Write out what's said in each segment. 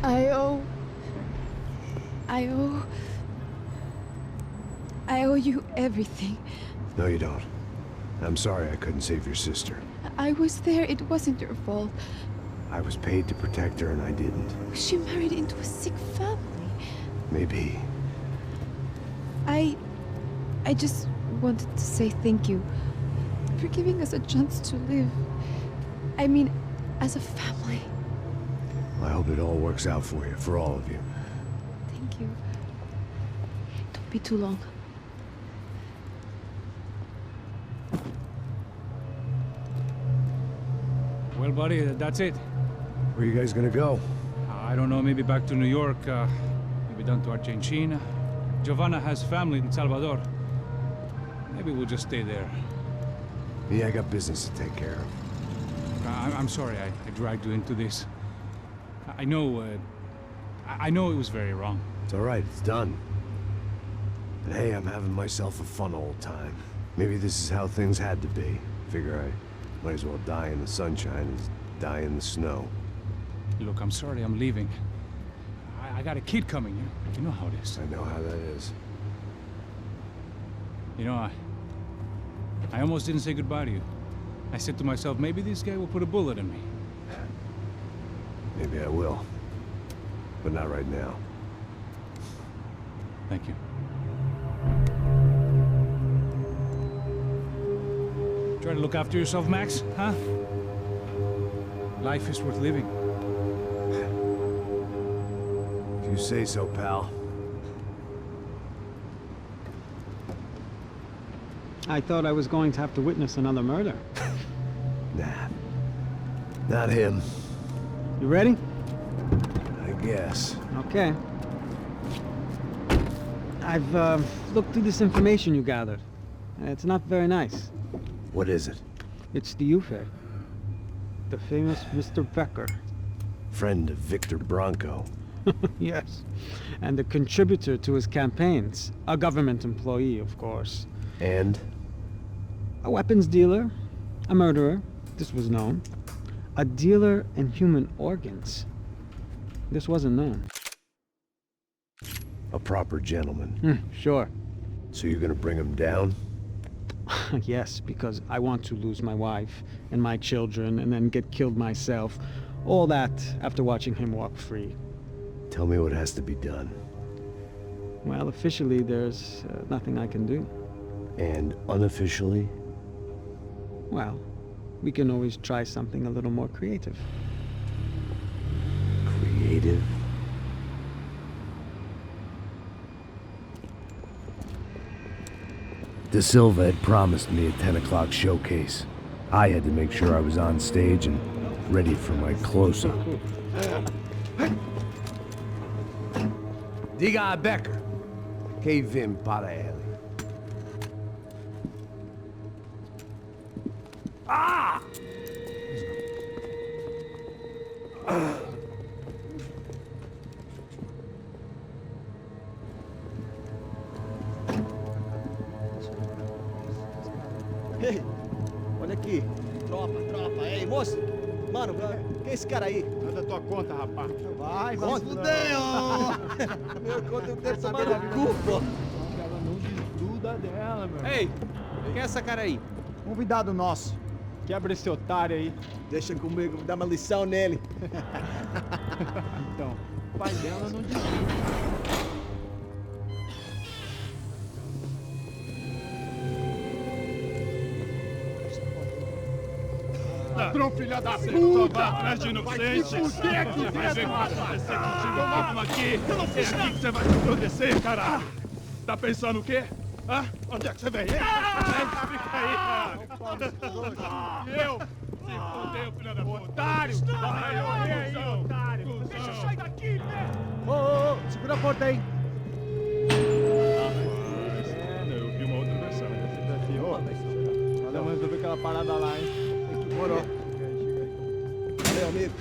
I owe you everything. No, you don't. I'm sorry I couldn't save your sister. I was there. It wasn't your fault. I was paid to protect her and I didn't. She married into a sick family. Maybe. I just wanted to say thank you for giving us a chance to live. I mean, as a family. I hope it all works out for you, for all of you. Thank you. Don't be too long. Well, buddy, that's it. Where are you guys gonna go? I don't know, maybe back to New York, maybe down to Argentina. Giovanna has family in Salvador. Maybe we'll just stay there. Yeah, I got business to take care of. I'm sorry I dragged you into this. I know it was very wrong. It's all right, it's done. But hey, I'm having myself a fun old time. Maybe this is how things had to be. Figure I might as well die in the sunshine as die in the snow. Look, I'm sorry I'm leaving. I got a kid coming. You know how it is. I know how that is. You know, I almost didn't say goodbye to you. I said to myself, maybe this guy will put a bullet in me. Maybe I will. But not right now. Thank you. Try to look after yourself, Max, huh? Life is worth living. If you say so, pal. I thought I was going to have to witness another murder. Nah. Not him. You ready? I guess. Okay. I've looked through this information you gathered. It's not very nice. What is it? It's the UFE. The famous Mr. Becker. Friend of Victor Bronco. Yes. And a contributor to his campaigns. A government employee, of course. And? A weapons dealer. A murderer. This was known. A dealer in human organs. This wasn't known. A proper gentleman. Sure. So you're gonna bring him down? Yes, because I want to lose my wife and my children and then get killed myself. All that after watching him walk free. Tell me what has to be done. Well, officially there's nothing I can do. And unofficially? Well, we can always try something a little more creative. Creative? De Silva had promised me a 10 o'clock showcase. I had to make sure I was on stage and ready for my close-up. Diga a Becker que vim para ele. Ah! Ei, olha aqui. Tropa. Ei, moço. Mano, quem é esse cara aí? Manda tua conta, rapaz. Vai, fudeu! Meu conta, eu quero tomar no cu, pô. Ela não desgruda dela, meu. Ei, quem é essa cara aí? Convidado nosso. Quebra esse otário aí. Deixa comigo, dá uma lição nele. Então, o pai dela não desgruda. Ladrão, filha da puta! Vai atrás de inocentes! Vai ver o que vai acontecer contigo mesmo aqui! É aqui que você vai se proteger, caralho! Tá pensando o quê? Hã? Onde é que você vem? Fica aí, cara! Eu? Se fodeu, filha da puta! Otário! Vai morrer aí, otário! Deixa eu sair daqui, né? Ô, segura a porta aí! Eu vi uma outra versão. Vamos resolver aquela parada lá, hein? Morou. Valeu, amigo.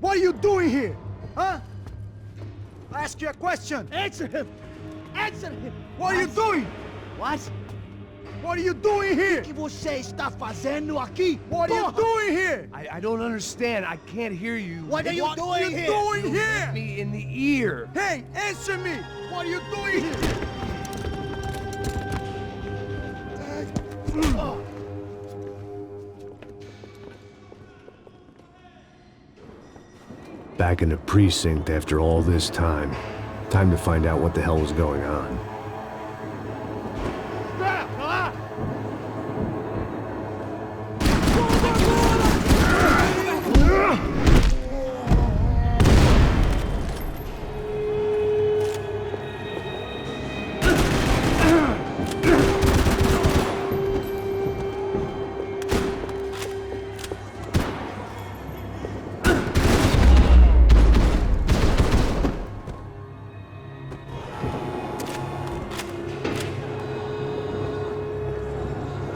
What are you doing here? Huh? I ask you a question. Answer him! Answer him! What are you doing? What? What are you doing here? O que você está fazendo aqui? What are you doing here? I don't understand. I can't hear you. What are you doing here? You hit me in the ear. Hey, answer me! What are you doing here? Back in the precinct after all this time. Time to find out what the hell was going on.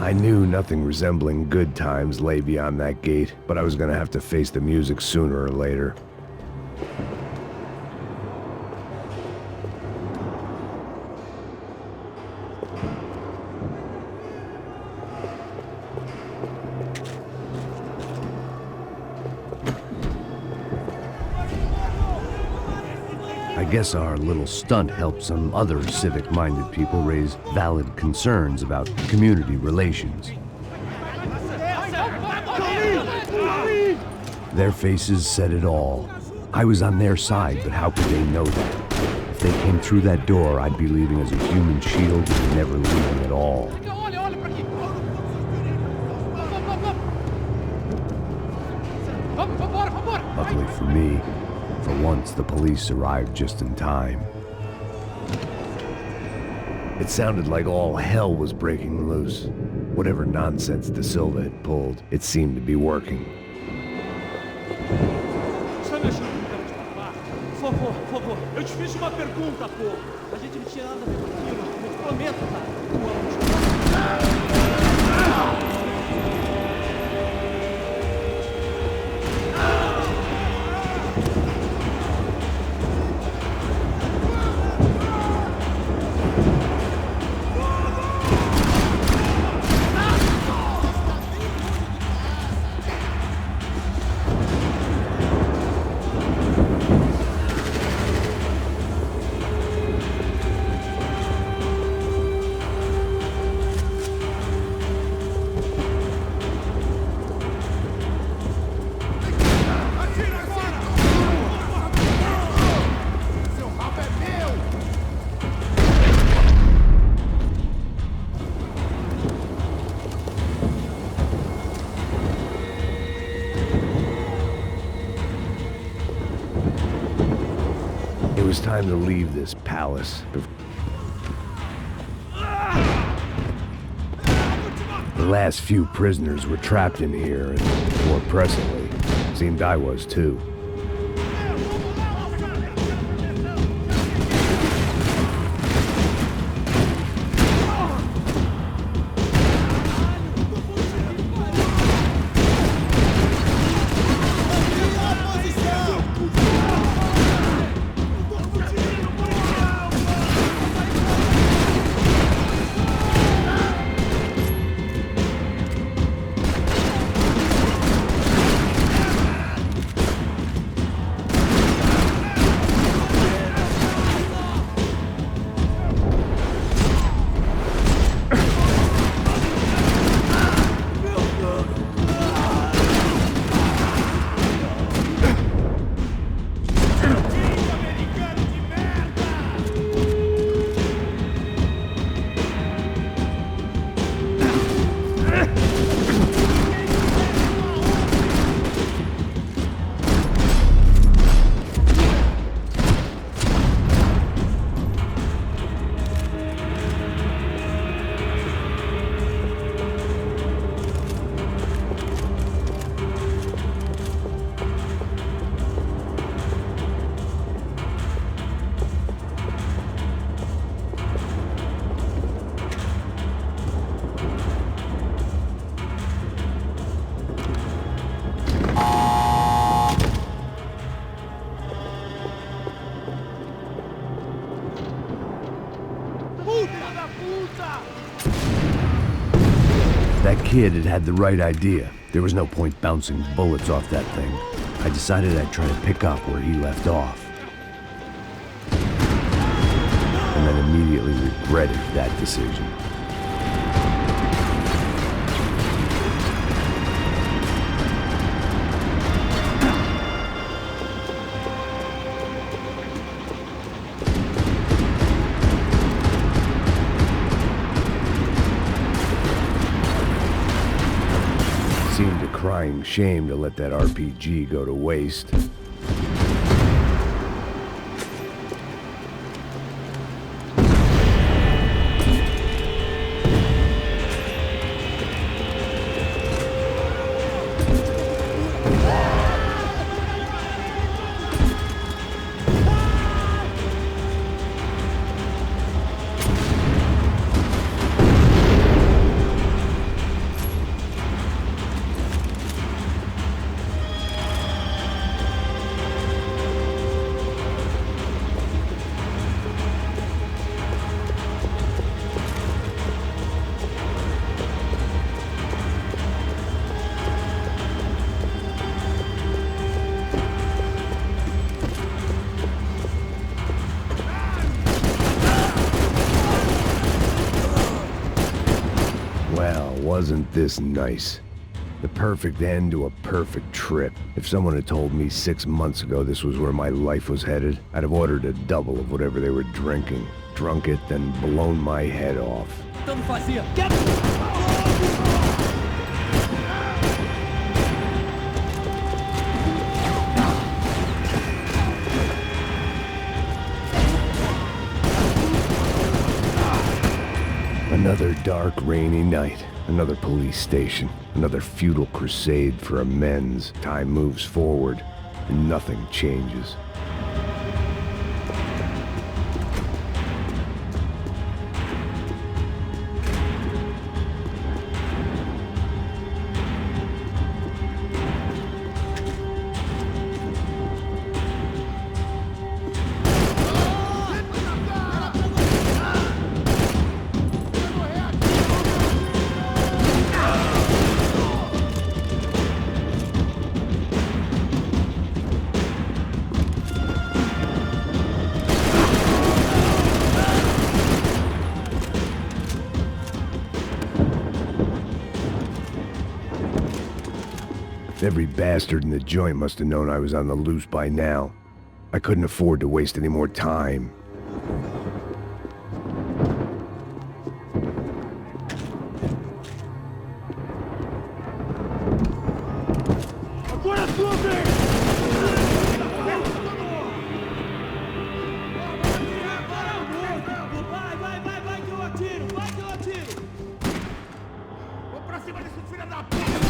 I knew nothing resembling good times lay beyond that gate, but I was gonna have to face the music sooner or later. I guess our little stunt helped some other civic-minded people raise valid concerns about community relations. Their faces said it all. I was on their side, but how could they know that? If they came through that door, I'd be leaving as a human shield and never leaving at all. Luckily for me, for once, the police arrived just in time. It sounded like all hell was breaking loose. Whatever nonsense De Silva had pulled, it seemed to be working. Por favor. Eu te fiz uma pergunta, pô. A gente não tinha nada a ver com aquilo. Eu te prometo, cara. It was time to leave this palace. The last few prisoners were trapped in here, and more pressingly, seemed I was too. kid had had the right idea. There was no point bouncing bullets off that thing. I decided I'd try to pick up where he left off. And then immediately regretted that decision. Seemed a crying shame to let that RPG go to waste. Well, wasn't this nice? The perfect end to a perfect trip. If someone had told me 6 months ago this was where my life was headed, I'd have ordered a double of whatever they were drinking, drunk it, then blown my head off. Tentando fazer. Quer... Another dark, rainy night. Another police station. Another futile crusade for amends. Time moves forward, and nothing changes. Every bastard in the joint must have known I was on the loose by now. I couldn't afford to waste any more time. Agora é sua vez! Vai que eu atiro! Vai que eu atiro! Vou pra cima desse filho da puta!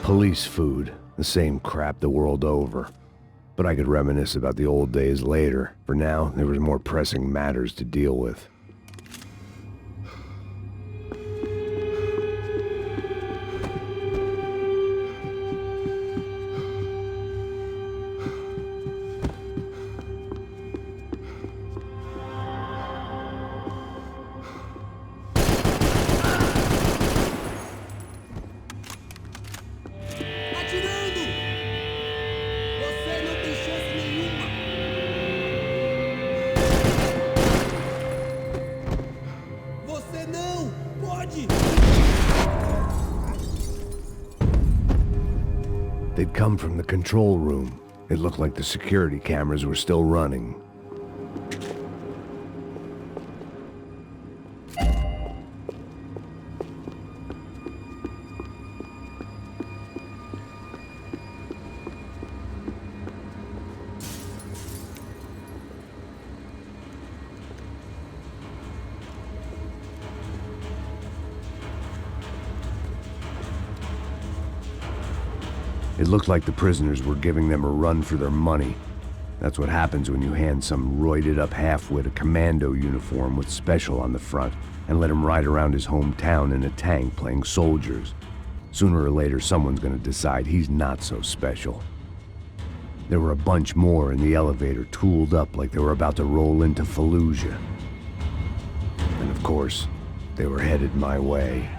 Police food, the same crap the world over. But I could reminisce about the old days later. For now, there was more pressing matters to deal with. They'd come from the control room. It looked like the security cameras were still running. It looked like the prisoners were giving them a run for their money. That's what happens when you hand some roided-up halfwit a commando uniform with special on the front and let him ride around his hometown in a tank playing soldiers. Sooner or later, someone's gonna decide he's not so special. There were a bunch more in the elevator, tooled up like they were about to roll into Fallujah. And of course, they were headed my way.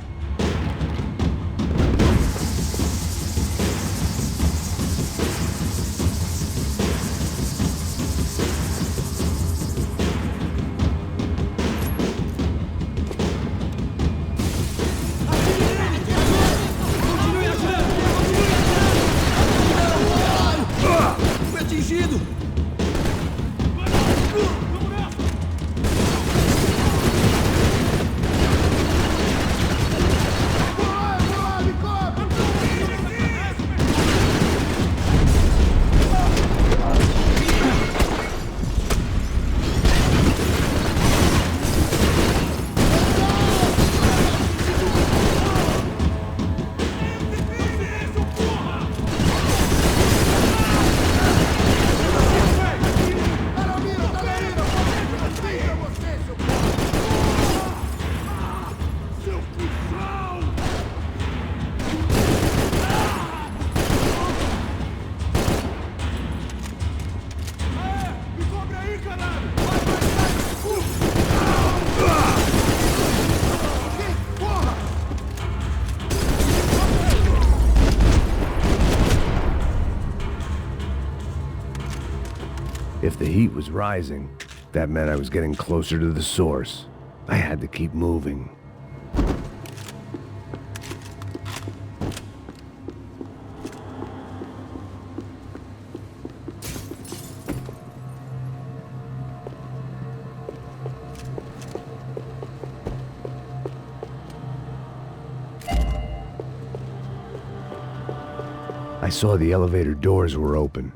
If the heat was rising, that meant I was getting closer to the source. I had to keep moving. I saw the elevator doors were open.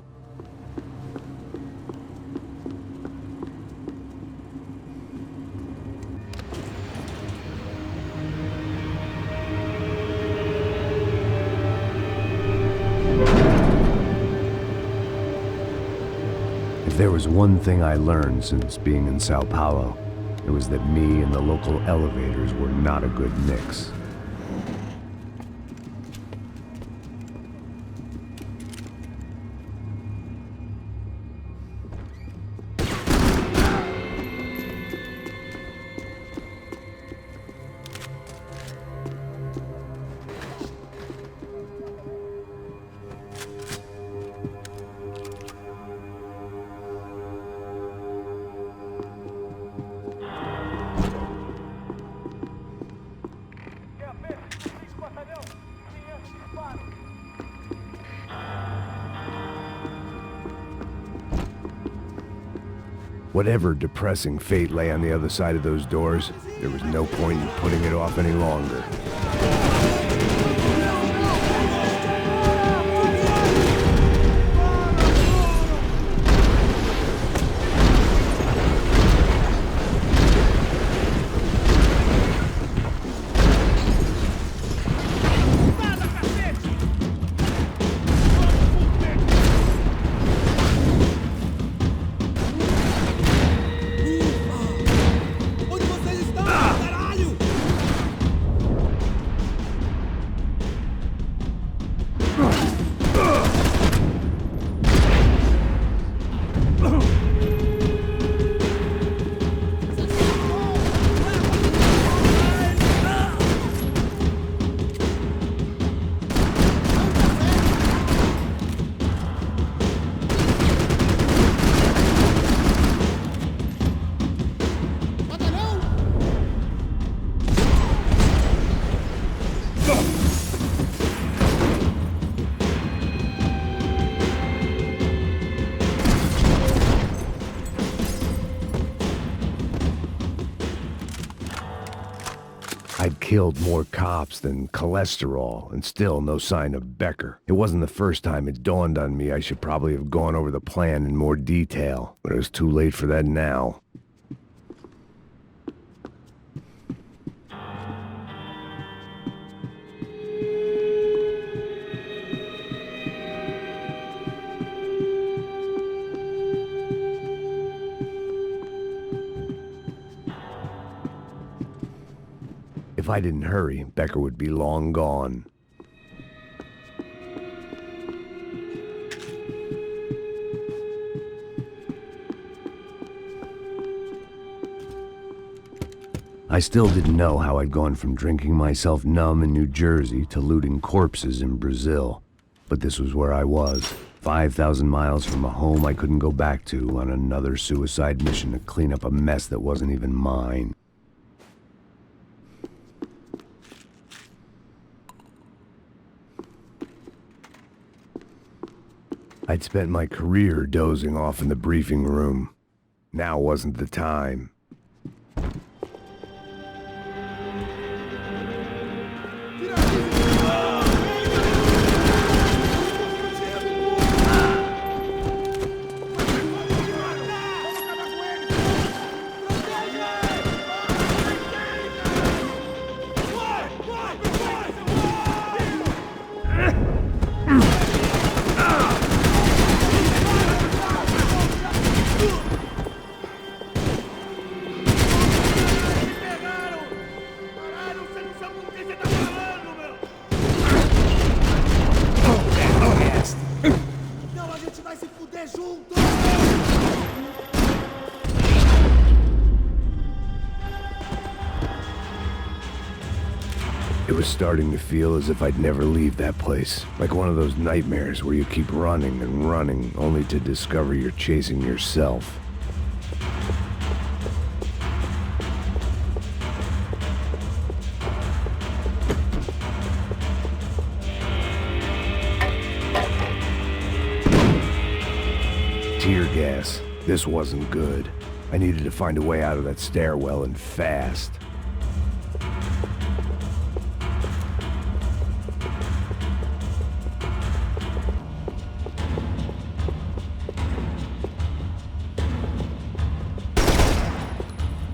If there was one thing I learned since being in Sao Paulo, it was that me and the local elevators were not a good mix. Whatever depressing fate lay on the other side of those doors, there was no point in putting it off any longer. I'd killed more cops than cholesterol, and still no sign of Becker. It wasn't the first time it dawned on me I should probably have gone over the plan in more detail, but it was too late for that now. If I didn't hurry, Becker would be long gone. I still didn't know how I'd gone from drinking myself numb in New Jersey to looting corpses in Brazil. But this was where I was, 5,000 miles from a home I couldn't go back to, on another suicide mission to clean up a mess that wasn't even mine. I'd spent my career dozing off in the briefing room. Now wasn't the time. It was starting to feel as if I'd never leave that place. Like one of those nightmares where you keep running and running, only to discover you're chasing yourself. Tear gas. This wasn't good. I needed to find a way out of that stairwell, and fast.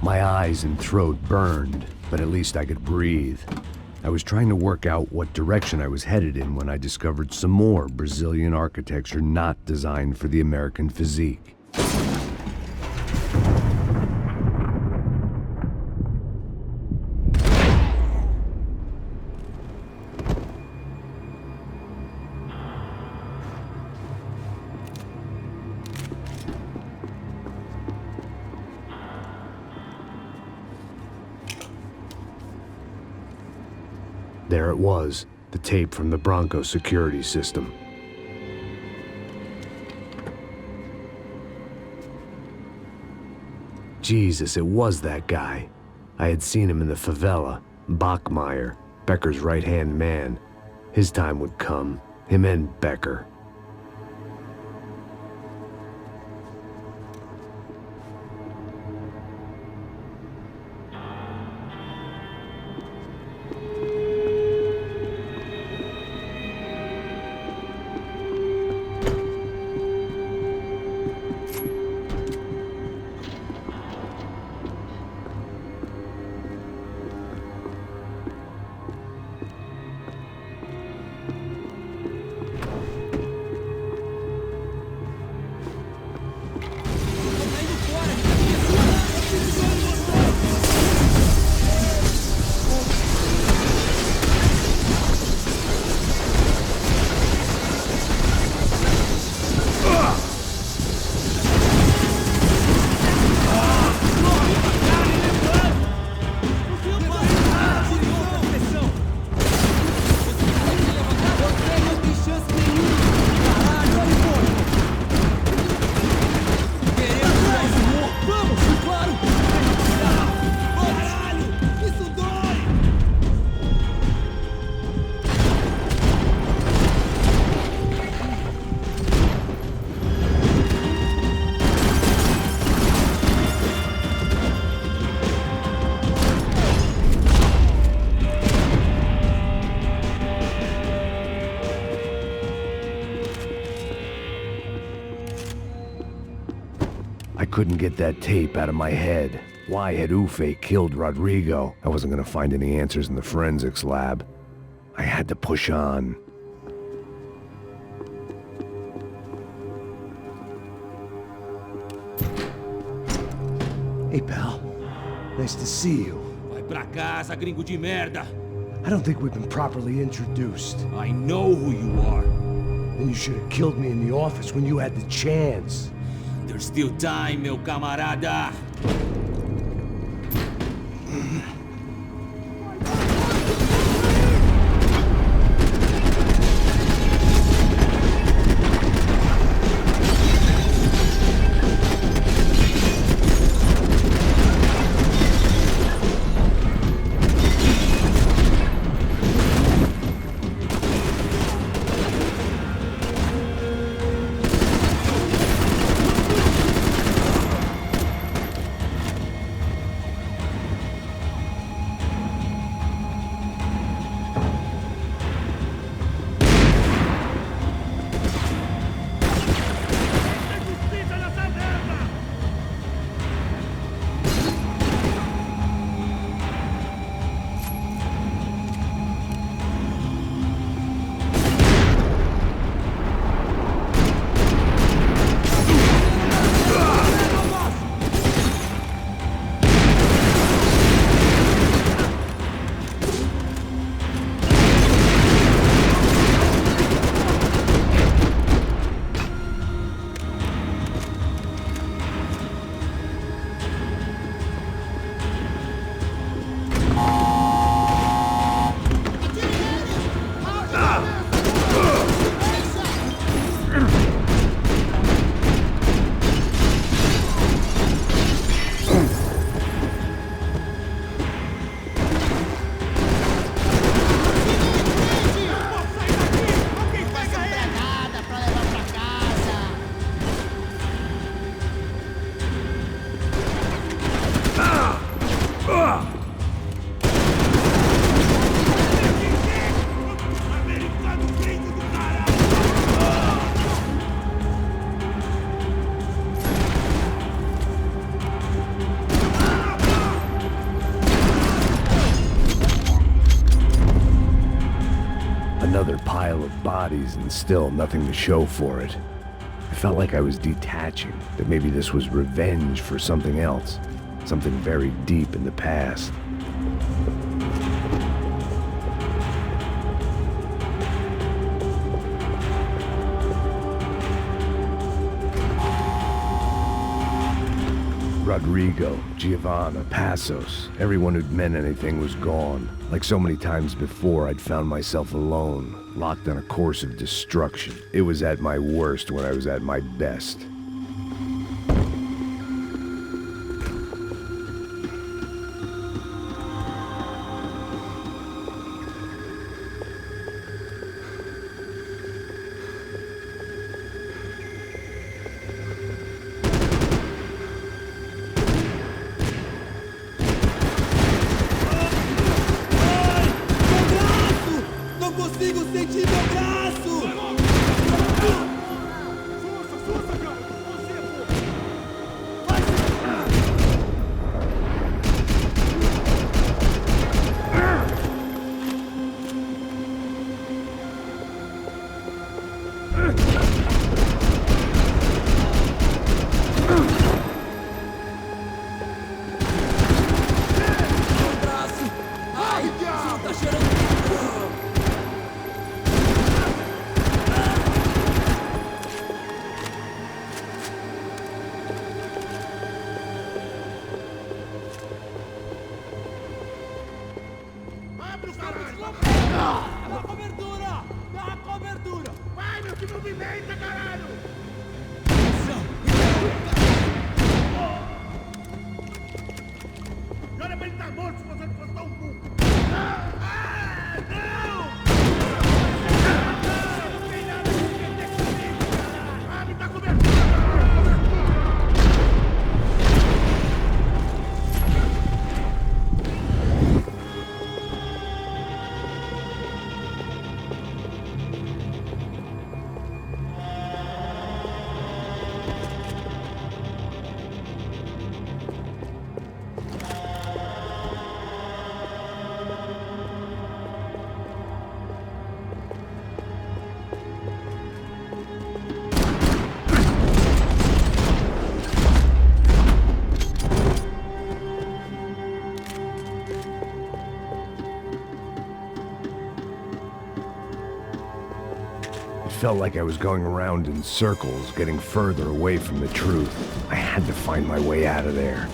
My eyes and throat burned, but at least I could breathe. I was trying to work out what direction I was headed in when I discovered some more Brazilian architecture not designed for the American physique. There it was, the tape from the Bronco security system. Jesus, it was that guy. I had seen him in the favela, Bachmeyer, Becker's right-hand man. His time would come, him and Becker. I couldn't get that tape out of my head. Why had Ufe killed Rodrigo? I wasn't gonna find any answers in the forensics lab. I had to push on. Hey, pal. Nice to see you. Vai pra casa, gringo de merda. I don't think we've been properly introduced. I know who you are. Then you should have killed me in the office when you had the chance. There's still time, meu camarada. bodies and still nothing to show for it. I felt like I was detaching, that maybe this was revenge for something else, something very deep in the past. Rodrigo, Giovanna, Passos, everyone who'd meant anything was gone. Like so many times before, I'd found myself alone, locked on a course of destruction. It was at my worst when I was at my best. Dá cobertura! Dá cobertura! Vai, meu, que movimenta, caralho! E olha pra ele tá morto se você não fosse tão burro! Ah, não! Não tem nada que entender comigo, caralho! Ah, me dá cobertura! It felt like I was going around in circles, getting further away from the truth. I had to find my way out of there.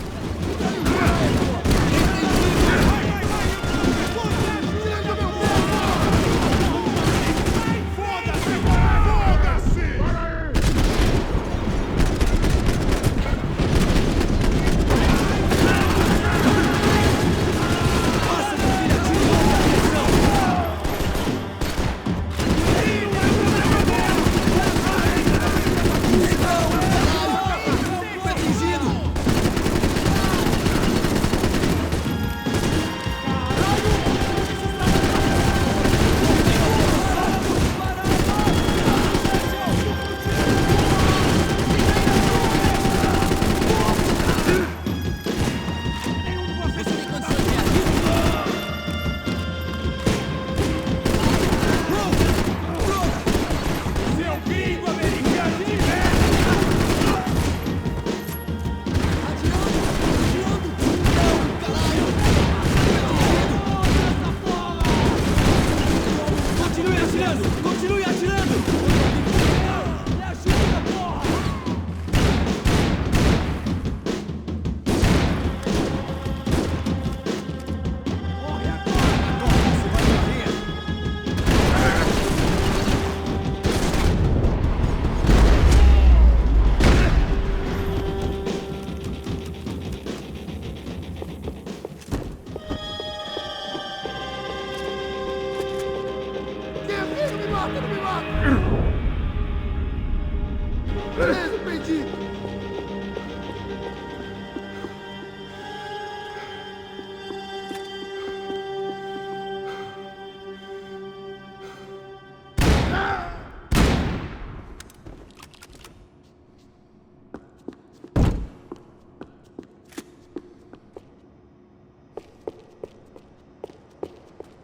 Beleza, perdi!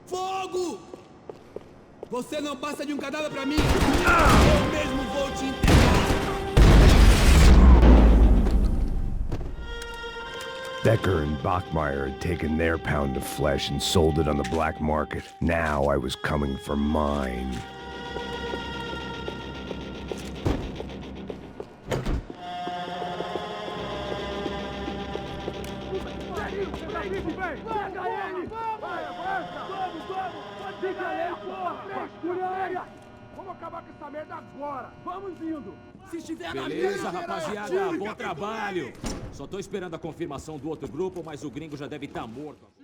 Fogo! Você não passa de um cadáver pra mim! Eu mesmo vou te enterrar! Becker and Bachmeyer had taken their pound of flesh and sold it on the black market. Now I was coming for mine. Vamos acabar com essa merda agora! Vamos indo! Se estiver Beleza, rapaziada, bom trabalho. Só tô esperando a confirmação do outro grupo, mas o gringo já deve estar morto agora.